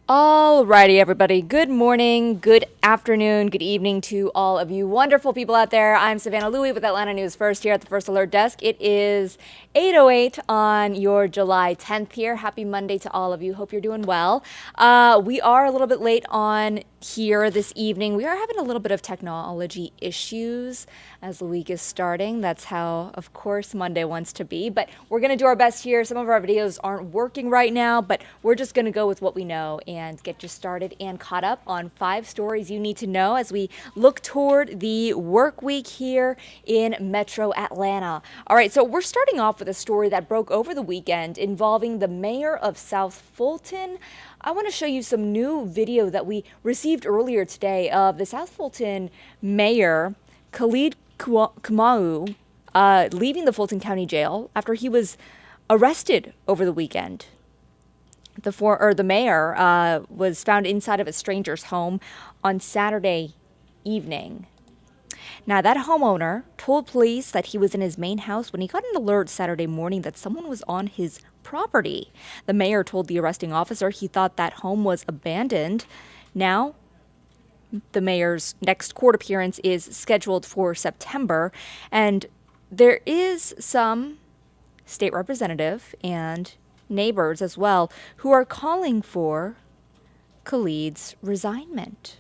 Alrighty, everybody. Good morning, good afternoon, good evening to all of you wonderful people out there. I'm Savannah Louie with Atlanta News First here at the First Alert Desk. It is 8:08 on your July 10th here. Happy Monday to all of you. Hope you're doing well. We are a little bit late on here this evening. We are having a little bit of technology issues as the week is starting. That's how, of course, Monday wants to be. But we're going to do our best here. Some of our videos aren't working right now, but we're just going to go with what we know and get you started and caught up on 5 stories you need to know as we look toward the work week here in Metro Atlanta. All right, so we're starting off with a story that broke over the weekend involving the mayor of South Fulton. I want to show you some new video that we received earlier today of the South Fulton Mayor, Khalid Kamau, leaving the Fulton County Jail after he was arrested over the weekend. The mayor was found inside of a stranger's home on Saturday evening. Now, that homeowner told police that he was in his main house when he got an alert Saturday morning that someone was on his property. The mayor told the arresting officer he thought that home was abandoned. Now, the mayor's next court appearance is scheduled for September, and there is some state representative and neighbors as well who are calling for Khalid's resignment.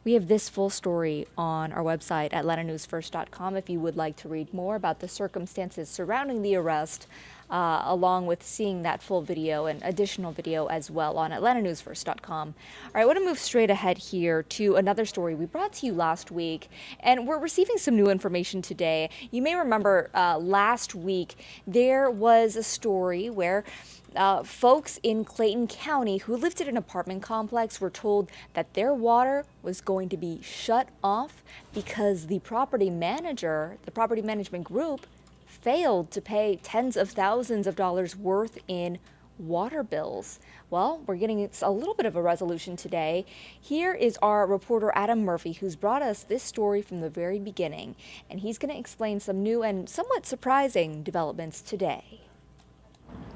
We have this full story on our website at atlantanewsfirst.com if you would like to read more about the circumstances surrounding the arrest, along with seeing that full video and additional video as well on atlantanewsfirst.com. All right, I want to move straight ahead here to another story we brought to you last week, and we're receiving some new information today. You may remember last week there was a story where folks in Clayton County who lived at an apartment complex were told that their water was going to be shut off because the property management group failed to pay tens of thousands of dollars worth in water bills. Well, we're getting a little bit of a resolution today. Here is our reporter Adam Murphy, who's brought us this story from the very beginning, and he's going to explain some new and somewhat surprising developments today.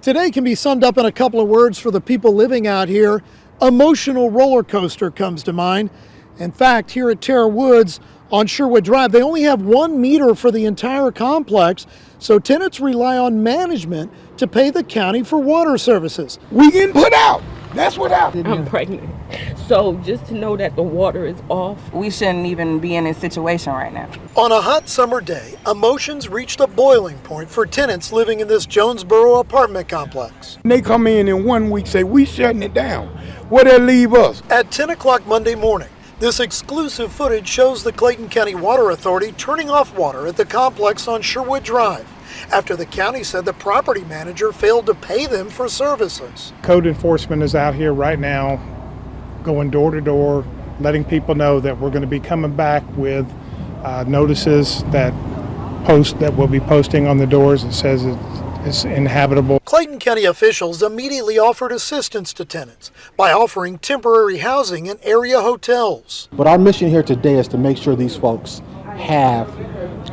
Today can be summed up in a couple of words for the people living out here. Emotional roller coaster comes to mind. In fact, here at Terra Woods on Sherwood Drive, they only have 1 meter for the entire complex, so tenants rely on management to pay the county for water services. We getting put out. That's what happened. I'm pregnant. So just to know that the water is off. We shouldn't even be in this situation right now. On a hot summer day, emotions reached a boiling point for tenants living in this Jonesboro apartment complex. They come in 1 week, say, we shutting it down. Where they leave us? At 10 o'clock Monday morning, this exclusive footage shows the Clayton County Water Authority turning off water at the complex on Sherwood Drive after the county said the property manager failed to pay them for services. Code enforcement is out here right now, going door to door, letting people know that we're going to be coming back with notices that we'll be posting on the doors. It says it's inhabitable. Clayton County officials immediately offered assistance to tenants by offering temporary housing in area hotels. But our mission here today is to make sure these folks have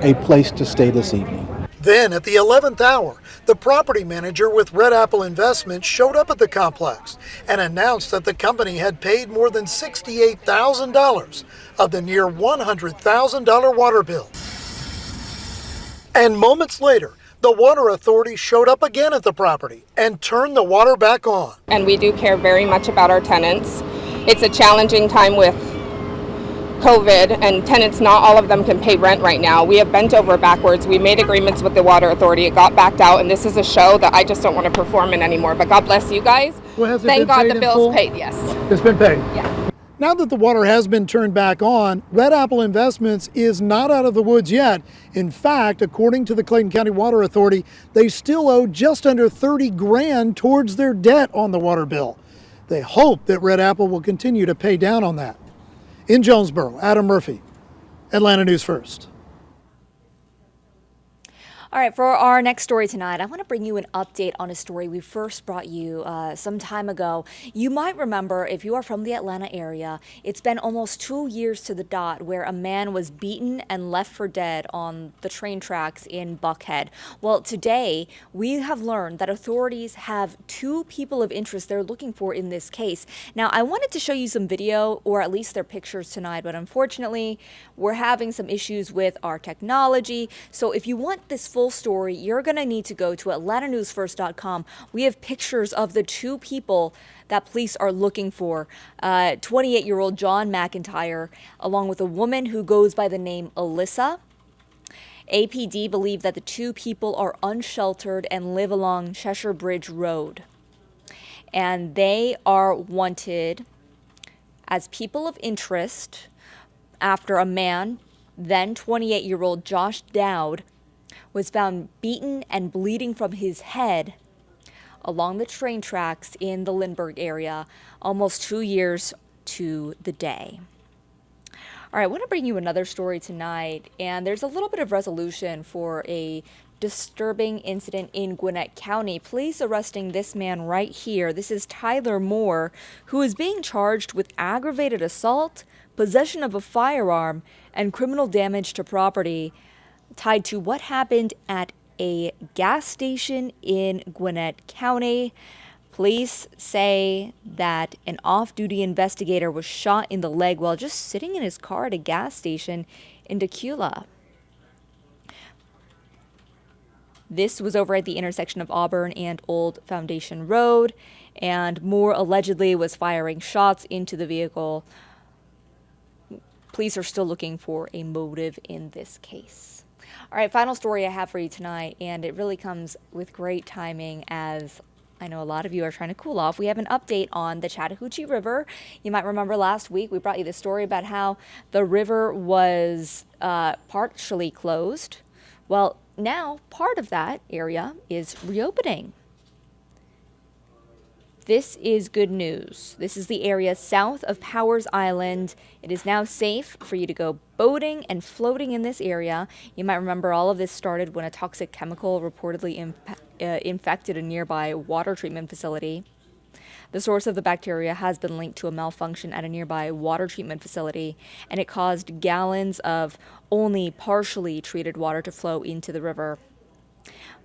a place to stay this evening. Then at the 11th hour, the property manager with Red Apple Investments showed up at the complex and announced that the company had paid more than $68,000 of the near $100,000 water bill. And moments later, the Water Authority showed up again at the property and turned the water back on. And we do care very much about our tenants. It's a challenging time with COVID, and tenants, not all of them can pay rent right now. We have bent over backwards. We made agreements with the Water Authority. It got backed out, and this is a show that I just don't want to perform in anymore. But God bless you guys. Well, thank God the bill's paid, yes. It's been paid? Yeah. Now that the water has been turned back on, Red Apple Investments is not out of the woods yet. In fact, according to the Clayton County Water Authority, they still owe just under $30,000 towards their debt on the water bill. They hope that Red Apple will continue to pay down on that. In Jonesboro, Adam Murphy, Atlanta News First. All right, for our next story tonight, I want to bring you an update on a story we first brought you some time ago. You might remember, if you are from the Atlanta area, it's been almost 2 years to the dot where a man was beaten and left for dead on the train tracks in Buckhead. Well, today we have learned that authorities have 2 people of interest they're looking for in this case. Now, I wanted to show you some video, or at least their pictures tonight, but unfortunately, we're having some issues with our technology. So if you want this full story, you're going to need to go to atlantanewsfirst.com. We have pictures of the 2 people that police are looking for. 28-year-old John McIntyre, along with a woman who goes by the name Alyssa. APD believe that the 2 people are unsheltered and live along Cheshire Bridge Road. And they are wanted as people of interest after a man, then 28-year-old Josh Dowd, was found beaten and bleeding from his head along the train tracks in the Lindbergh area almost 2 years to the day. All right, I want to bring you another story tonight, and there's a little bit of resolution for a disturbing incident in Gwinnett County. Police arresting this man right here. This is Tyler Moore, who is being charged with aggravated assault, possession of a firearm, and criminal damage to property tied to what happened at a gas station in Gwinnett County. Police say that an off-duty investigator was shot in the leg while just sitting in his car at a gas station in Decula. This was over at the intersection of Auburn and Old Foundation Road, and Moore allegedly was firing shots into the vehicle. Police are still looking for a motive in this case. All right, final story I have for you tonight, and it really comes with great timing as I know a lot of you are trying to cool off. We have an update on the Chattahoochee River. You might remember last week we brought you the story about how the river was partially closed. Well, now part of that area is reopening. This is good news. This is the area south of Powers Island. It is now safe for you to go boating and floating in this area. You might remember all of this started when a toxic chemical reportedly infected a nearby water treatment facility. The source of the bacteria has been linked to a malfunction at a nearby water treatment facility, and it caused gallons of only partially treated water to flow into the river.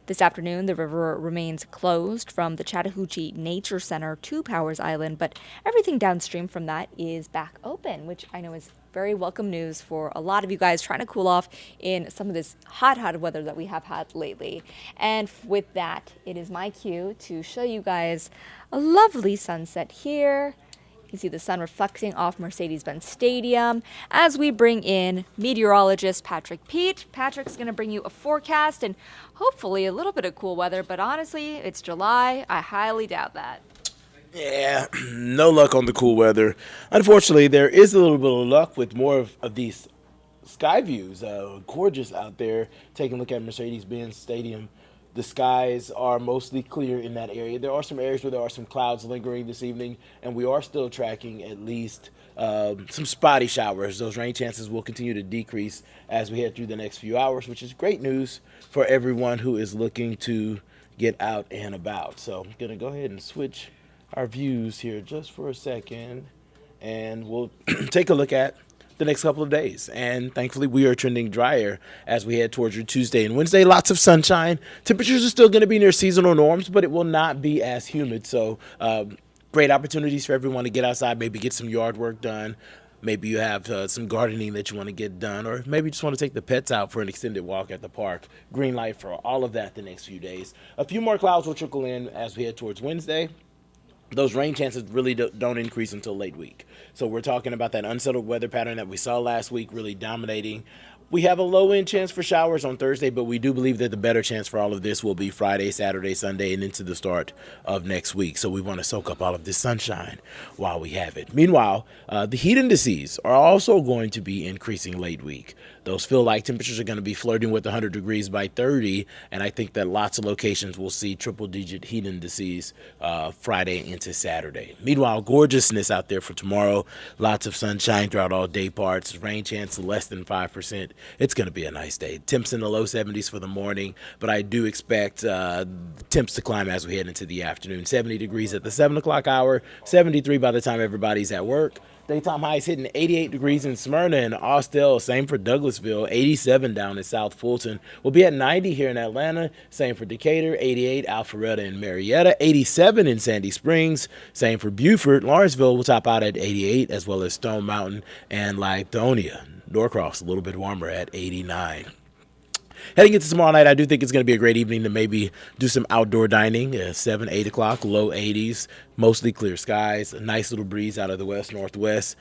This afternoon, the river remains closed from the Chattahoochee Nature Center to Powers Island, but everything downstream from that is back open, which I know is very welcome news for a lot of you guys trying to cool off in some of this hot weather that we have had lately. And with that, it is my cue to show you guys a lovely sunset here. You can see the sun reflecting off Mercedes-Benz Stadium as we bring in meteorologist Patrick Peet. Patrick's going to bring you a forecast and hopefully a little bit of cool weather, but honestly, it's July. I highly doubt that. Yeah, no luck on the cool weather. Unfortunately, there is a little bit of luck with more of these sky views. Gorgeous out there. Taking a look at Mercedes-Benz Stadium. The skies are mostly clear in that area. There are some areas where there are some clouds lingering this evening, and we are still tracking at least some spotty showers. Those rain chances will continue to decrease as we head through the next few hours, which is great news for everyone who is looking to get out and about. So I'm going to go ahead and switch our views here just for a second, and we'll take a look at the next couple of days. And thankfully we are trending drier as we head towards your Tuesday and Wednesday. Lots of sunshine. Temperatures are still going to be near seasonal norms, but it will not be as humid. So great opportunities for everyone to get outside, maybe get some yard work done. Maybe you have some gardening that you want to get done, or maybe you just want to take the pets out for an extended walk at the park. Green light for all of that the next few days. A few more clouds will trickle in as we head towards Wednesday. Those rain chances really don't increase until late week. So we're talking about that unsettled weather pattern that we saw last week really dominating. We have a low-end chance for showers on Thursday, but we do believe that the better chance for all of this will be Friday, Saturday, Sunday, and into the start of next week. So we want to soak up all of this sunshine while we have it. Meanwhile, the heat indices are also going to be increasing late week. Those feel-like temperatures are going to be flirting with 100 degrees by 30, and I think that lots of locations will see triple-digit heat indices Friday into Saturday. Meanwhile, gorgeousness out there for tomorrow. Lots of sunshine throughout all day parts. Rain chance less than 5%. it's going to be a nice day. Temps in the low 70s for the morning, but I do expect temps to climb as we head into the afternoon. 70 degrees at the 7 o'clock hour, 73 by the time everybody's at work. Daytime highs hitting 88 degrees in Smyrna and Austell. Same for Douglasville. 87 down in South Fulton. We'll be at 90 here in Atlanta. Same for Decatur. 88 Alpharetta and Marietta. 87 in Sandy Springs. Same for Beaufort. Lawrenceville will top out at 88, as well as Stone Mountain and Lithonia. Norcross a little bit warmer at 89. Heading into tomorrow night, I do think it's going to be a great evening to maybe do some outdoor dining. 7, 8 o'clock, low 80s, mostly clear skies, a nice little breeze out of the west-northwest.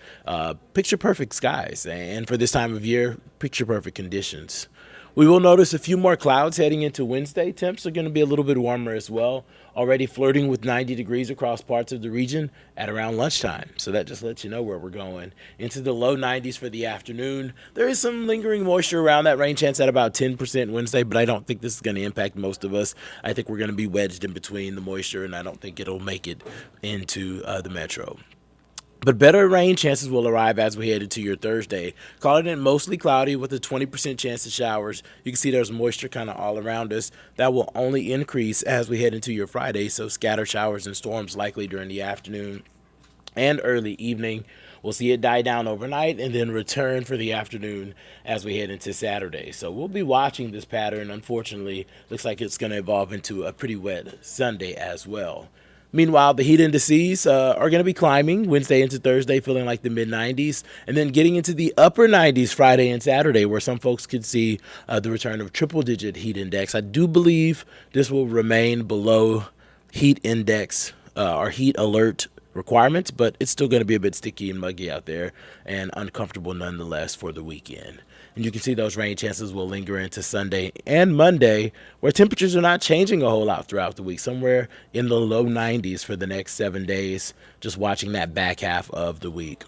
Picture perfect skies. And for this time of year, picture perfect conditions. We will notice a few more clouds heading into Wednesday. Temps are going to be a little bit warmer as well, already flirting with 90 degrees across parts of the region at around lunchtime. So that just lets you know where we're going. Into the low 90s for the afternoon. There is some lingering moisture around that. Rain chance at about 10% Wednesday, but I don't think this is going to impact most of us. I think we're going to be wedged in between the moisture, and I don't think it'll make it into the metro. But better rain chances will arrive as we head into your Thursday. Calling it mostly cloudy with a 20% chance of showers. You can see there's moisture kind of all around us. That will only increase as we head into your Friday, so scattered showers and storms likely during the afternoon and early evening. We'll see it die down overnight and then return for the afternoon as we head into Saturday. So we'll be watching this pattern. Unfortunately, looks like it's going to evolve into a pretty wet Sunday as well. Meanwhile, the heat indices are going to be climbing Wednesday into Thursday, feeling like the mid-90s, and then getting into the upper 90s Friday and Saturday, where some folks could see the return of triple-digit heat index. I do believe this will remain below heat index or heat alert requirements, but it's still going to be a bit sticky and muggy out there and uncomfortable nonetheless for the weekend. And you can see those rain chances will linger into Sunday and Monday, where temperatures are not changing a whole lot throughout the week, somewhere in the low 90s for the next 7 days, just watching that back half of the week.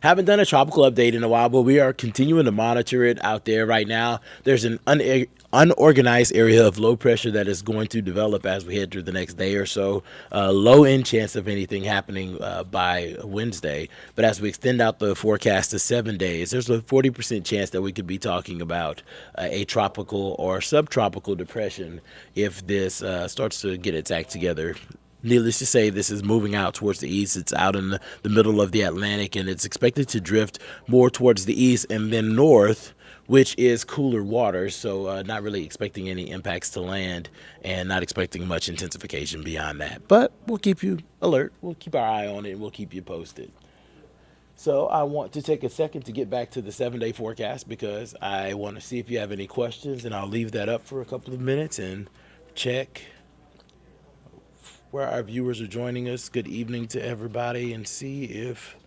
Haven't done a tropical update in a while, but we are continuing to monitor it out there right now. There's an unorganized area of low pressure that is going to develop as we head through the next day or so. Low end chance of anything happening by Wednesday. But as we extend out the forecast to 7 days, there's a 40% chance that we could be talking about a tropical or subtropical depression if this starts to get its act together. Needless to say, this is moving out towards the east. It's out in the middle of the Atlantic, and it's expected to drift more towards the east and then north, which is cooler water. So not really expecting any impacts to land and not expecting much intensification beyond that. But we'll keep you alert. We'll keep our eye on it, and we'll keep you posted. So I want to take a second to get back to the 7-day forecast because I want to see if you have any questions, and I'll leave that up for a couple of minutes and check where our viewers are joining us. Good evening to everybody, and see if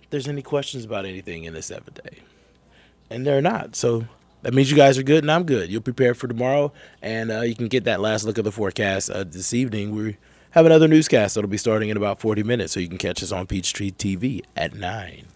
there's any questions about anything in the 7-day. And they're not. So that means you guys are good and I'm good. You'll prepare for tomorrow, and you can get that last look at the forecast this evening. We have another newscast that'll be starting in about 40 minutes, so you can catch us on Peachtree TV at 9.